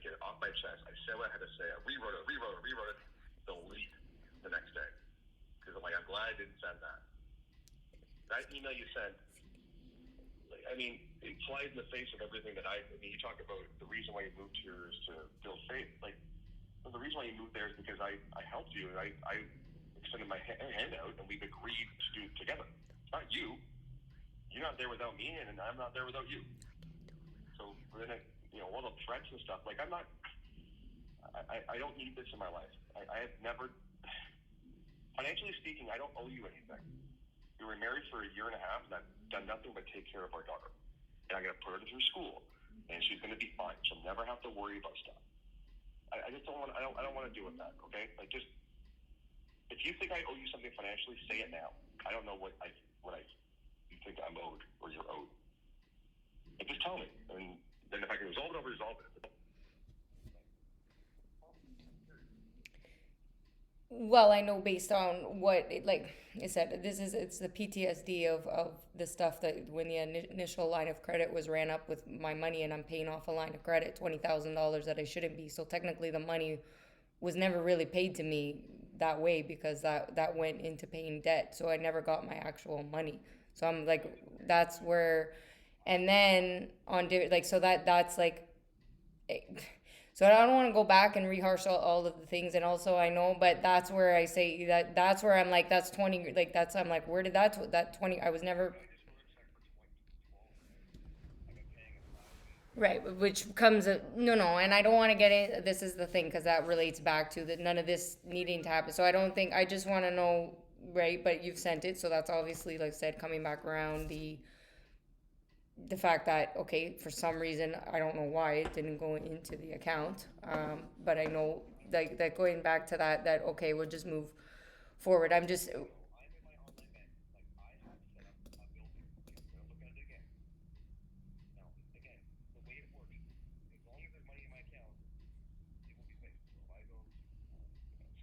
get it off my chest. I said what I had to say. I rewrote it, delete the next day. Because I'm like, I'm glad I didn't send that. That email you sent, I mean, it flies in the face of everything that I mean, you talk about the reason why you moved here is to build faith. Like, the reason why you moved there is because I helped you, and I extended my hand out, and we've agreed to do it together. It's not you. You're not there without me, and I'm not there without you. So then, all the threats and stuff, like, I don't need this in my life. I have never, financially speaking, I don't owe you anything. We were married for a year and a half, and I've done nothing but take care of our daughter. And I'm going to put her through school, and she's going to be fine. She'll never have to worry about stuff. I just don't want. I don't want to deal with that. Okay, like, just, if you think I owe you something financially, say it now. I don't know what you think I'm owed or you're owed. But just tell me, and then if I can resolve it, I'll resolve it. Well, I know based on what it, like I said, it's the PTSD of the stuff that when the initial line of credit was ran up with my money, and I'm paying off a line of credit $20,000 that I shouldn't be. So technically, the money was never really paid to me that way, because that went into paying debt. So I never got my actual money. So I'm like, that's where, and then like, so that's like, so I don't want to go back and rehearse all of the things. And also I know, but that's where I say that's where I'm like, that's 20, like, that's, I'm like, where did that 20, I was never, right, which comes, no, and I don't want to get in, this is the thing, because that relates back to that none of this needing to happen. So I don't think, I just want to know, right, but you've sent it, so that's obviously, like I said, coming back around the fact that, okay, for some reason, I don't know why it didn't go into the account, but I know, like, that going back to that, okay, we'll just move forward. I'm just, I'm in my online bank. Like, I have set up a bill pay. I'm going to look at it again. Now, again, the way it works, as long as there's money in my account, it will be paid. So if I go to,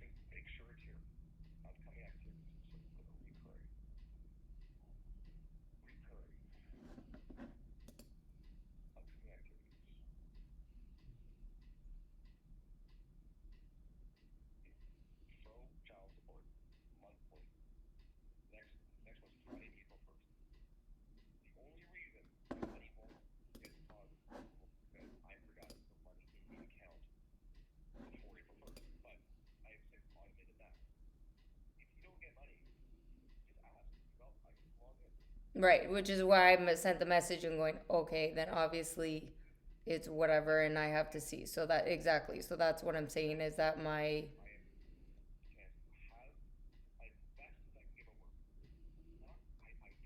say, make sure it's here, upcoming activities, so we'll go to recurring, upcoming activities, pro child support, monthly. Next one's Friday, April 1st. The only reason my money won't get deposited is because I forgot to put money in the account before April 1st. But I have since automated that. If you don't get money, just ask. Well, I can log in. right, which is why I sent the message and going, okay, then obviously it's whatever, and I have to see. So that, exactly, so that's what I'm saying, is that my, I am, can have as best as I can give a word. Not, I want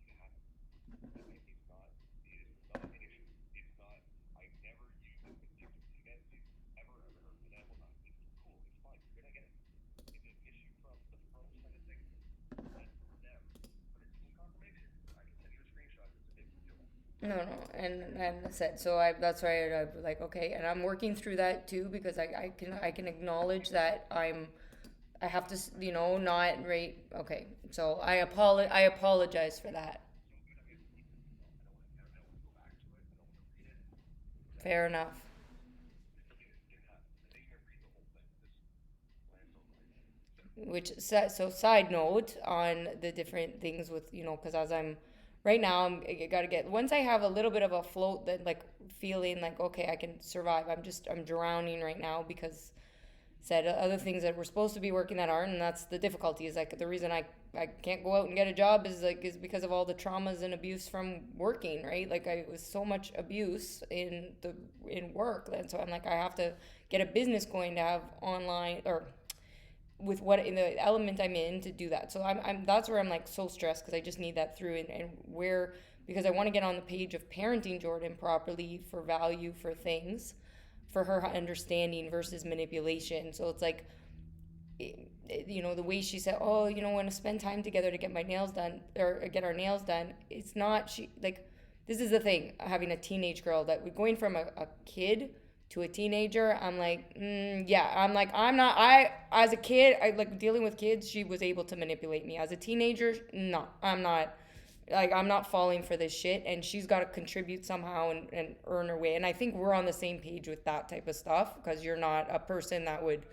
you to have it. It's not an issue. It's not, I've never used it against you, ever, and I will not. It's cool. It's fine. You're gonna get it. It's an issue from the pro side of things. That's them. But it's team confirmation. I can send you a screenshot. It's a big deal. no, and I said, so I, that's why I'm like, okay, and I'm working through that too, because I can acknowledge that I have to, not rate, okay, so I apologize for that. So good. I'm able to keep this email. I don't want to go back to it. I don't want to read it. That Fair enough. I still need to get that. I think you're gonna read the whole thing. This lands over my head. Which, so side note on the different things with, because as I'm right now, I gotta get, once I have a little bit of a float, that, like, feeling like, okay, I can survive. I'm drowning right now, because said other things that we're supposed to be working that aren't, and that's the difficulty. Is like, the reason I can't go out and get a job is because of all the traumas and abuse from working, right? Like, I was so much abuse in work, and so I'm like, I have to get a business going to have online, or with what in the element I'm in, to do that. So I'm that's where I'm like so stressed, because I just need that through, and where, because I want to get on the page of parenting Jordan properly for value, for things, for her understanding versus manipulation. So it's like, the way she said, oh, want to spend time together to get my nails done, or get our nails done. It's not, she, like, this is the thing, having a teenage girl, that we're going from a kid to a teenager. I'm like, yeah, I'm like, I'm not, as a kid, I like dealing with kids, she was able to manipulate me. As a teenager, no, I'm not. Like, I'm not falling for this shit, and she's got to contribute somehow and earn her way. And I think we're on the same page with that type of stuff because you're not a person that would.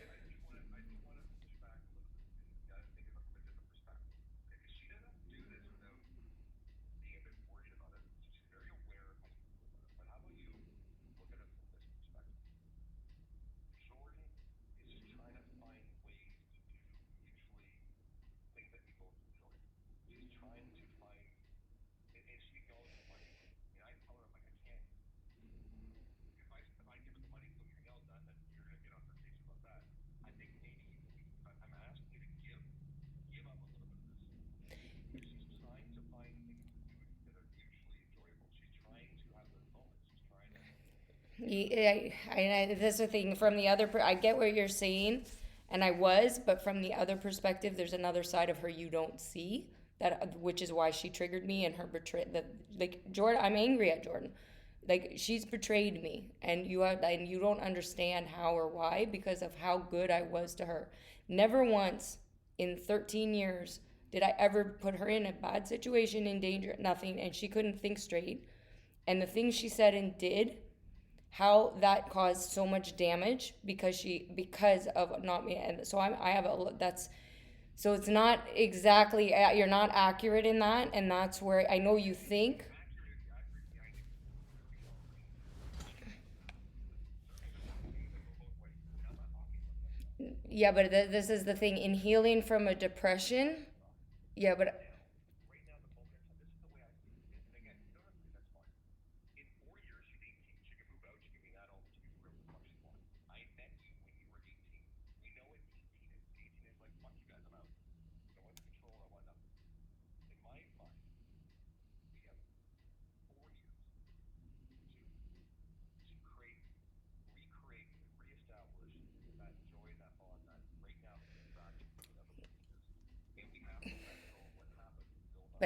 Yeah, that's the thing. From the other, I get what you're saying, and I was, but from the other perspective, there's another side of her you don't see. That, which is why she triggered me and her betray. That, like, Jordan, I'm angry at Jordan. Like, she's betrayed me, and you don't understand how or why because of how good I was to her. Never once in 13 years did I ever put her in a bad situation, in danger, nothing, and she couldn't think straight. And the things she said and did, how that caused so much damage because of not me. And so I have a that's so it's not exactly, you're not accurate in that, and that's where I know you think. Yeah, but this is the thing in healing from a depression. Yeah, but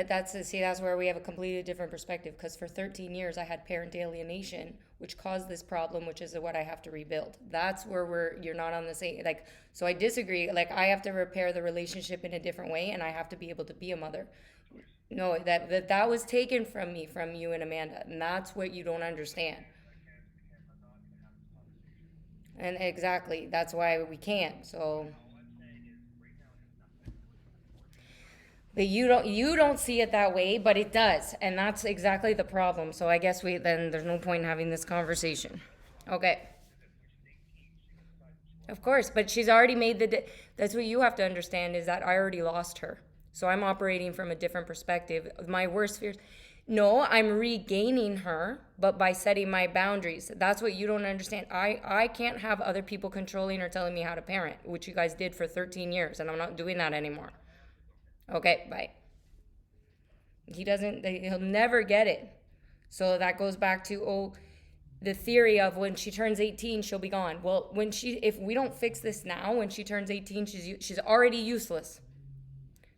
that's where we have a completely different perspective. Because for 13 years, I had parent alienation, which caused this problem, which is what I have to rebuild. That's where you're not on the same, like, so I disagree. Like, I have to repair the relationship in a different way, and I have to be able to be a mother. No, that was taken from me, from you and Amanda, and that's what you don't understand. And exactly, that's why we can't. So, but you don't see it that way, but it does, and that's exactly the problem. So I guess we then there's no point in having this conversation. Okay. Of course, but she's already made that's what you have to understand is that I already lost her. So I'm operating from a different perspective. My worst fears. No, I'm regaining her, but by setting my boundaries. That's what you don't understand. I can't have other people controlling or telling me how to parent, which you guys did for 13 years, and I'm not doing that anymore. Okay, bye. He'll never get it. So that goes back to, the theory of when she turns 18 she'll be gone. Well, if we don't fix this now, when she turns 18 she's already useless.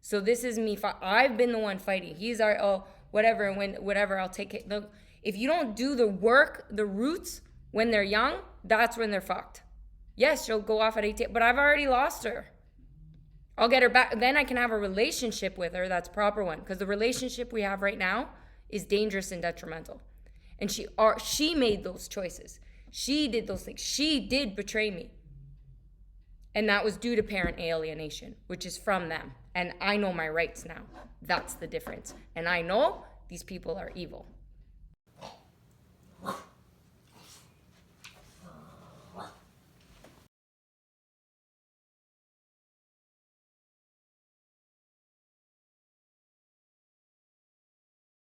So this is me. I've been the one fighting. He's our, whatever, and when whatever, I'll take it. Look, if you don't do the work, the roots, when they're young, that's when they're fucked. Yes, she'll go off at 18, but I've already lost her. I'll get her back. Then I can have a relationship with her that's proper one. Because the relationship we have right now is dangerous and detrimental. And she made those choices. She did those things. She did betray me. And that was due to parent alienation, which is from them. And I know my rights now. That's the difference. And I know these people are evil.